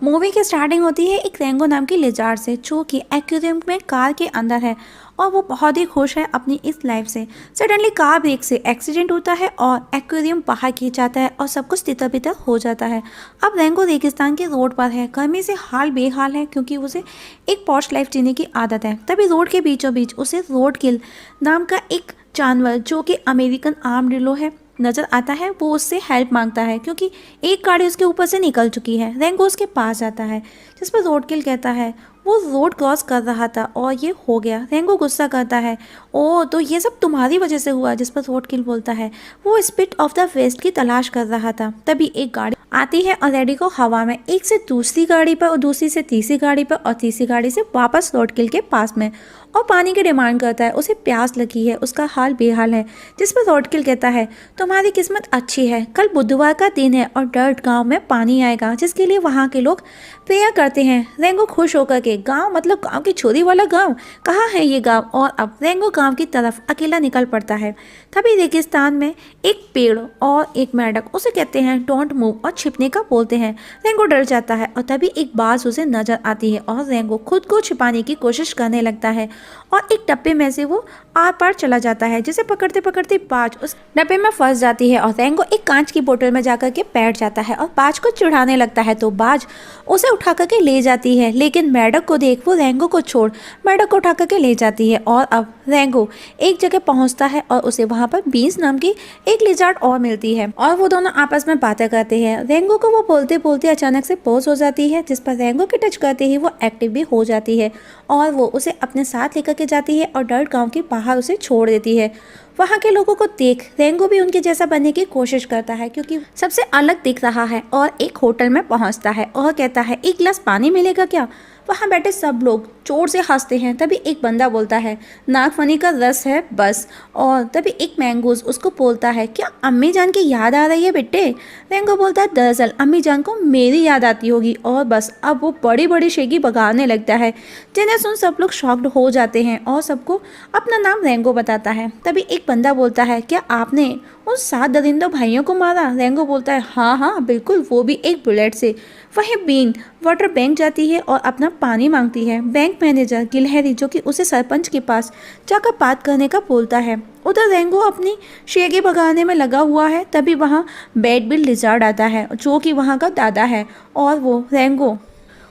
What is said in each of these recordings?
Movie की starting होती है एक रेंगो नाम की लिजार्ड से, जो कि एक्वेरियम में कार के अंदर है और वो बहुत ही खुश है अपनी इस लाइफ से। सडनली कार ब्रेक से एक्सीडेंट होता है और एक्वेरियम बाहर खींच जाता है और सब कुछ तितर बितर हो जाता है। अब रेंगो रेगिस्तान के रोड पर है, गर्मी से हाल बेहाल है क्योंकि उसे एक पॉश लाइफ जीने की आदत है। तभी रोड के बीचों बीच उसे रोड किल नाम का एक जानवर, जो कि अमेरिकन आर्मडिलो है, नजर आता है। वो उससे हेल्प मांगता है क्योंकि एक गाड़ी उसके ऊपर से निकल चुकी है। रेंगो उसके पास आता है, जिस पर रोडकिल कहता है वो रोड क्रॉस कर रहा था और ये हो गया। रेंगो गुस्सा करता है, ओ तो ये सब तुम्हारी वजह से हुआ। जिस पर रोडकिल बोलता है वो स्पिट ऑफ द वेस्ट की तलाश कर रहा था। तभी एक गाड़ी आती है और रेडी को हवा में एक से दूसरी गाड़ी पर और दूसरी से तीसरी गाड़ी पर और तीसरी गाड़ी से वापस रोडकिल के पास में, और पानी की डिमांड करता है। उसे प्यास लगी है, उसका हाल बेहाल है। जिस पर रोडकिल कहता है तुम्हारी किस्मत अच्छी है, कल बुधवार का दिन है और डर्ट गांव में पानी आएगा, जिसके लिए वहाँ के लोग प्रेयर करते हैं। रेंगो खुश होकर के गांव मतलब गांव की चोरी वाला गांव, कहाँ है ये गांव। और अब रेंगो गांव की तरफ अकेला निकल पड़ता है। तभी रेगिस्तान में एक पेड़ और एक मेंढक उसे कहते हैं डोंट मूव और छिपने का बोलते हैं। रेंगो डर जाता है और तभी एक बाज उसे नजर आती है और रेंगो खुद को छिपाने की कोशिश करने लगता है और एक डब्बे में से वो आर पार चला जाता है, जिसे पकड़ते पकड़ते बाज उस डब्बे में फंस जाती है और रेंगो एक कांच की बोतल में जाकर के बैठ जाता है और बाज को चिढ़ाने लगता है। तो बाज उसे उठा करके ले जाती है, लेकिन मेंढक को देख वो रेंगो को छोड़ मेंढक को उठा करके ले जाती है। और अब रेंगो एक जगह पहुंचता है और उसे वहां पर बीन्स नाम की एक लिजार्ड और मिलती है और वो दोनों आपस में बातें करते हैं। रेंगो को वो बोलते बोलते अचानक से पोज हो जाती है, जिस पर रेंगो के टच करते ही वो एक्टिव भी हो जाती है और वो उसे अपने साथ लेकर के जाती है और डर्ट गांव के बाहर उसे छोड़ देती है। वहाँ के लोगों को देख रेंगो भी उनके जैसा बनने की कोशिश करता है क्योंकि सबसे अलग दिख रहा है, और एक होटल में पहुँचता है और कहता है एक गिलास पानी मिलेगा क्या। वहाँ बैठे सब लोग जोर से हंसते हैं। तभी एक बंदा बोलता है नागफनी का रस है बस। और तभी एक मैंगोज उसको बोलता है क्या अम्मी जान की याद आ रही है बेटे। रेंगो बोलता है दरअसल अम्मी जान को मेरी याद आती होगी। और बस अब वो बड़ी बड़ी शेगी बगाने लगता है, जिन्हें सुन सब लोग शॉक्ड हो जाते हैं और सबको अपना नाम रेंगो बताता है। तभी एक बंदा बोलता है क्या आपने उन 7 दरिंदों भाइयों को मारा। रेंगो बोलता है हाँ हाँ बिल्कुल, वो भी एक बुलेट से। वहीं बीन वाटर बैंक जाती है और अपना पानी मांगती है। बैंक मैनेजर गिलहरी, जो कि उसे सरपंच के पास जाकर बात करने का बोलता है। उधर रेंगो अपनी शेगे भगाने में लगा हुआ है। तभी वहाँ बैड बिल लिजार्ड आता है, जो कि वहाँ का दादा है, और वो रेंगो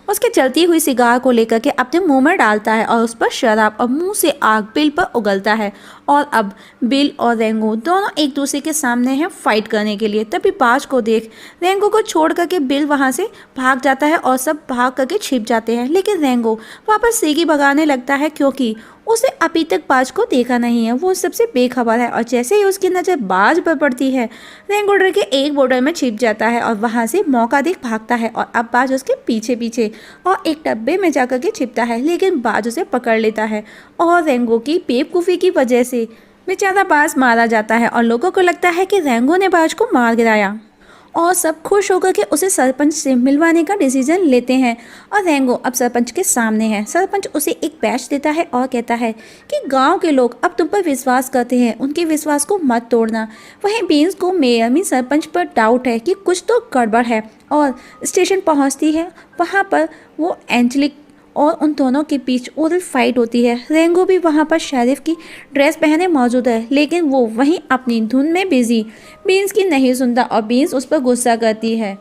उसके जलती हुई सिगार को लेकर के अपने मुंह में डालता है और उस पर शराब और मुंह से आग बिल पर उगलता है। और अब बिल और रेंगो दोनों एक दूसरे के सामने हैं फाइट करने के लिए। तभी बाज को देख रेंगो को छोड़ करके बिल वहां से भाग जाता है और सब भाग करके छिप जाते हैं, लेकिन रेंगो वापस सीगी भगाने लगता है क्योंकि उसे अभी तक बाज को देखा नहीं है। वो सबसे बेखबर है और जैसे ही उसकी नज़र बाज पर पड़ती है, रेंगो डर के एक बोतल में छिप जाता है और वहां से मौका देख भागता है। और अब बाज उसके पीछे पीछे और एक डब्बे में जाकर के छिपता है, लेकिन बाज उसे पकड़ लेता है और रेंगो की बेवकूफ़ी की वजह से बेचारा बाज मारा जाता है और लोगों को लगता है कि रेंगो ने बाज को मार गिराया। और सब खुश होकर के उसे सरपंच से मिलवाने का डिसीजन लेते हैं। और रेंगो अब सरपंच के सामने है। सरपंच उसे एक बैच देता है और कहता है कि गांव के लोग अब तुम पर विश्वास करते हैं, उनके विश्वास को मत तोड़ना। वहीं बीन्स को मेयर में सरपंच पर डाउट है कि कुछ तो गड़बड़ है और स्टेशन पहुंचती है। वहां पर वो एंजेलिक और उन दोनों के बीच ओरल फाइट होती है। रेंगो भी वहाँ पर शेरिफ की ड्रेस पहने मौजूद है, लेकिन वो वहीं अपनी धुन में बिजी बीन्स की नहीं सुनता और बीन्स उस पर गुस्सा करती है।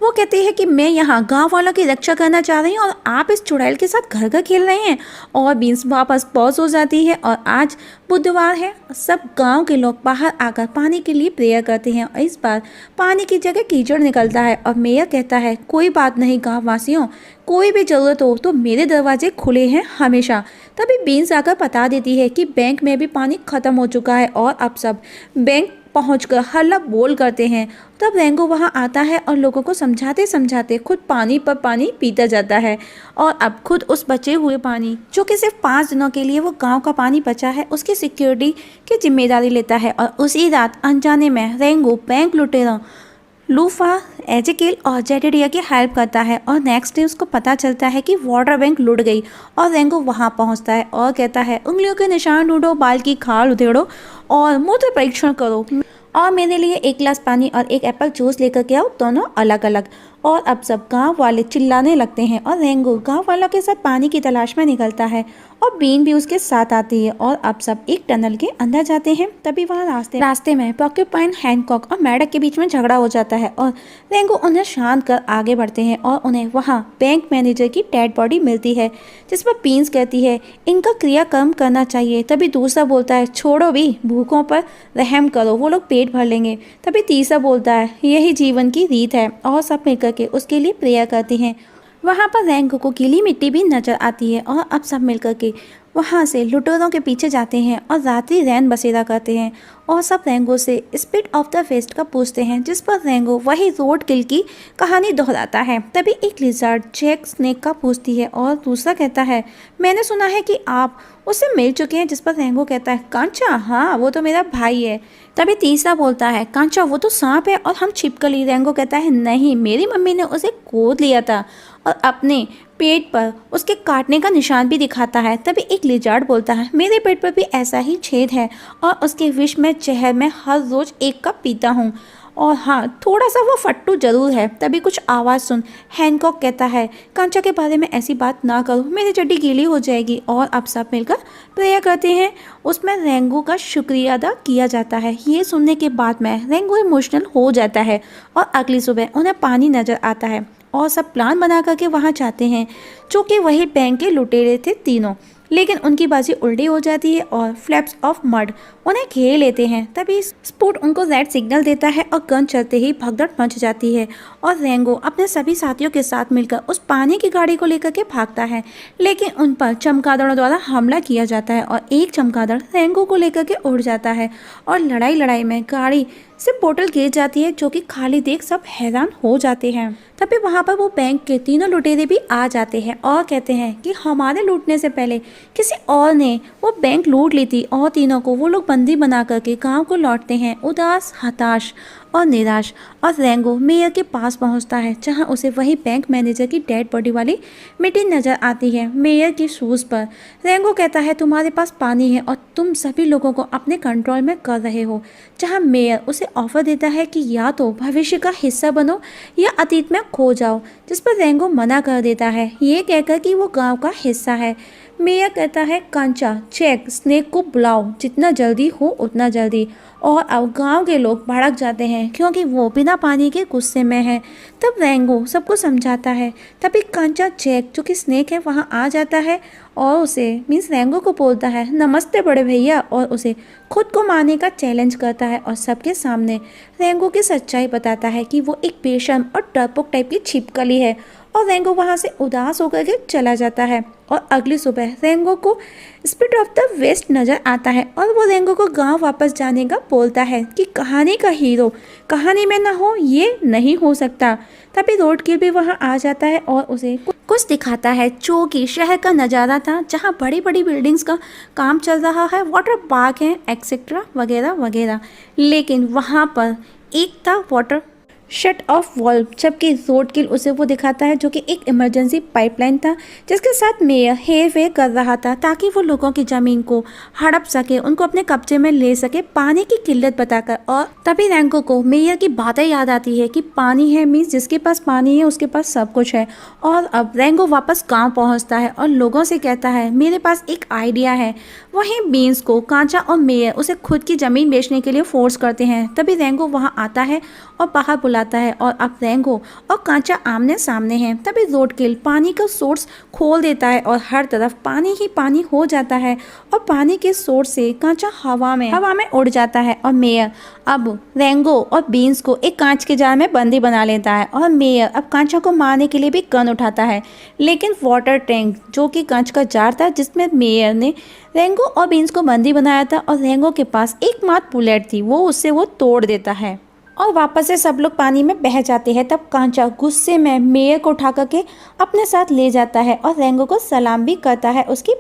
वो कहती है कि मैं यहाँ गांव वालों की रक्षा करना चाह रही हूँ और आप इस चुड़ैल के साथ घर घर खेल रहे हैं। और बीन्स वापस पॉज हो जाती है और आज बुधवार है, सब गांव के लोग बाहर आकर पानी के लिए प्रेयर करते हैं और इस बार पानी की जगह कीचड़ निकलता है। और मेयर कहता है कोई बात नहीं गाँव वासियों, कोई भी ज़रूरत हो तो मेरे दरवाजे खुले हैं हमेशा। तभी बीन्स आकर बता देती है कि बैंक में भी पानी ख़त्म हो चुका है और अब सब बैंक पहुंचकर हल्ला बोल करते हैं। तब रेंगो वहां आता है और लोगों को समझाते समझाते खुद पानी पर पानी पीता जाता है और अब खुद उस बचे हुए पानी, जो कि सिर्फ 5 दिनों के लिए वो गांव का पानी बचा है, उसकी सिक्योरिटी की जिम्मेदारी लेता है। और उसी रात अनजाने में रेंगो बैंक लुटेरा लूफा, एजेकिल और जेडेडिया की हेल्प करता है और नेक्स्ट डे उसको पता चलता है कि वाटर बैंक लुट गई। और रेंगो वहां पहुंचता है और कहता है उंगलियों के निशान ढूंढो, बाल की खाल उधेड़ो और मूत्र परीक्षण करो और मेरे लिए एक गिलास पानी और एक एप्पल जूस लेकर के आओ, दोनों अलग अलग। और अब सब गांव वाले चिल्लाने लगते हैं और रेंगो गांव वालों के साथ पानी की तलाश में निकलता है और बीन भी उसके साथ आती है और अब सब एक टनल के अंदर जाते हैं। तभी वहाँ रास्ते में पॉर्क्यूपाइन, हैनकॉक और मैडक के बीच में झगड़ा हो जाता है और रेंगो उन्हें शांत कर आगे बढ़ते हैं और उन्हें वहाँ बैंक मैनेजर की डेड बॉडी मिलती है, जिस पर बीन्स कहती है इनका क्रियाक्रम करना चाहिए। तभी दूसरा बोलता है छोड़ो भी, भूखों पर रहम करो, वो लोग पेट भर लेंगे। तभी तीसरा बोलता है यही जीवन की रीत है और सब मिलकर के उसके लिए प्रेयर करते हैं। वहाँ पर रेंगो को गीली मिट्टी भी नजर आती है और अब सब मिलकर के वहाँ से लुटेरों के पीछे जाते हैं और रात्रि रैन बसेरा करते हैं और सब रेंगो से स्पिट ऑफ द फेस्ट का पूछते हैं, जिस पर रेंगो वही रोड किल की कहानी दोहराता है। तभी एक लिजर्ड जैक स्नेक का पूछती है और दूसरा कहता है मैंने सुना है कि आप उससे मिल चुके हैं, जिस पर रेंगो कहता है कांचा, हाँ वो तो मेरा भाई है। तभी तीसरा बोलता है कांचा वो तो सांप है और हम छिपकली। रेंगो कहता है नहीं, मेरी मम्मी ने उसे गोद लिया था और अपने पेट पर उसके काटने का निशान भी दिखाता है। तभी एक लिजर्ड बोलता है मेरे पेट पर भी ऐसा ही छेद है और उसके विष में जहर मैं हर रोज एक कप पीता हूँ और हाँ थोड़ा सा वो फट्टू जरूर है। तभी कुछ आवाज़ सुन हैनकॉक कहता है कांचा के बारे में ऐसी बात ना करो, मेरी चड्डी गीली हो जाएगी। और अब सब मिलकर प्रेयर करते हैं, उसमें रेंगो का शुक्रिया अदा किया जाता है। ये सुनने के बाद में रेंगो इमोशनल हो जाता है और अगली सुबह उन्हें पानी नजर आता है और सब प्लान बना करके वहाँ जाते हैं, जो कि वही बैंक के लुटेरे थे तीनों। लेकिन उनकी बाजी उल्टी हो जाती है और फ्लैप्स ऑफ मड उन्हें घेर लेते हैं। तभी स्पूट उनको रेड सिग्नल देता है और गन चलते ही भगदड़ मच जाती है और रेंगो अपने सभी साथियों के साथ मिलकर उस पानी की गाड़ी को लेकर के भागता है, लेकिन उन पर चमगादड़ों द्वारा हमला किया जाता है और एक चमगादड़ रेंगो को लेकर के उड़ जाता है और लड़ाई में गाड़ी से बोतल गिर जाती है, जो कि खाली देख सब हैरान हो जाते हैं। तभी वहाँ पर वो बैंक के तीनों लुटेरे भी आ जाते हैं और कहते हैं कि हमारे लूटने से पहले किसी और ने वो बैंक लूट ली थी और तीनों को वो लोग बंदी बना करके गांव को लौटते हैं, उदास, हताश और निराश। और रेंगो मेयर के पास पहुंचता है, जहां उसे वही बैंक मैनेजर की डेड बॉडी वाली मिट्टी नजर आती है मेयर की शूज पर। रेंगो कहता है तुम्हारे पास पानी है और तुम सभी लोगों को अपने कंट्रोल में कर रहे हो। जहां मेयर उसे ऑफर देता है कि या तो भविष्य का हिस्सा बनो या अतीत में खो जाओ, जिस पर रेंगो मना कर देता है, ये कहकर कि वो गांव का हिस्सा है। मेयर कहता है कांचा, जैक, स्नेक को बुलाओ, जितना जल्दी हो उतना जल्दी। और अब गांव के लोग भड़क जाते हैं क्योंकि वो बिना पानी के गुस्से में है। तब रेंगो सबको समझाता है। तभी कांचा, जैक जो कि स्नेक है वहाँ आ जाता है और उसे मीन्स रेंगो को बोलता है नमस्ते बड़े भैया, और उसे खुद को मारने का चैलेंज करता है और सबके सामने रेंगो की सच्चाई बताता है कि वो एक बेशर्म और डरपोक टाइप की छिपकली है। और रेंगो वहाँ से उदास होकर के चला जाता है और अगली सुबह रेंगो को स्पिट ऑफ द वेस्ट नजर आता है और वो रेंगो को गांव वापस जाने का बोलता है कि कहानी का हीरो कहानी में ना हो ये नहीं हो सकता। तभी रोड किल भी वहाँ आ जाता है और उसे कुछ दिखाता है, जो कि शहर का नज़ारा था, जहाँ बड़ी बड़ी बिल्डिंग्स का काम चल रहा है, वाटर पार्क है, एक्सेट्रा वगैरह वगैरह। लेकिन वहाँ पर एक था वाटर शट ऑफ वॉल्व, जबकि रोड किल उसे वो दिखाता है जो कि एक इमरजेंसी पाइपलाइन था, जिसके साथ मेयर हेर फेर कर रहा था ताकि वो लोगों की ज़मीन को हड़प सके, उनको अपने कब्जे में ले सके पानी की किल्लत बताकर। और तभी रेंगो को मेयर की बातें याद आती है कि पानी है मीन्स जिसके पास पानी है उसके पास सब कुछ है। और अब रेंगो वापस गाँव पहुँचता है और लोगों से कहता है मेरे पास एक आइडिया है। वहीं बीन्स को कांचा और मेयर उसे खुद की ज़मीन बेचने के लिए फोर्स करते हैं। तभी रेंगो वहाँ आता है और बाहर बुलाता है और अब रेंगो और कांचा आमने सामने हैं। तभी रोडकिल पानी का सोर्स खोल देता है और हर तरफ पानी ही पानी हो जाता है और पानी के सोर्स से कांचा हवा में उड़ जाता है। और मेयर अब रेंगो और बीन्स को एक कांच के जार में बंदी बना लेता है और मेयर अब कांचा को मारने के लिए भी गन उठाता है, लेकिन वाटर टैंक जो कि कांच का जार था जिसमें मेयर ने रेंगो और बीन्स को बंदी बनाया था और रेंगो के पास एकमात्र बुलेट थी, वो उससे वो तोड़ देता है और वापस से सब लोग पानी में बह जाते हैं। तब कांचा गुस्से में मेयर को उठा करके अपने साथ ले जाता है और रेंगो को सलाम भी करता है उसकी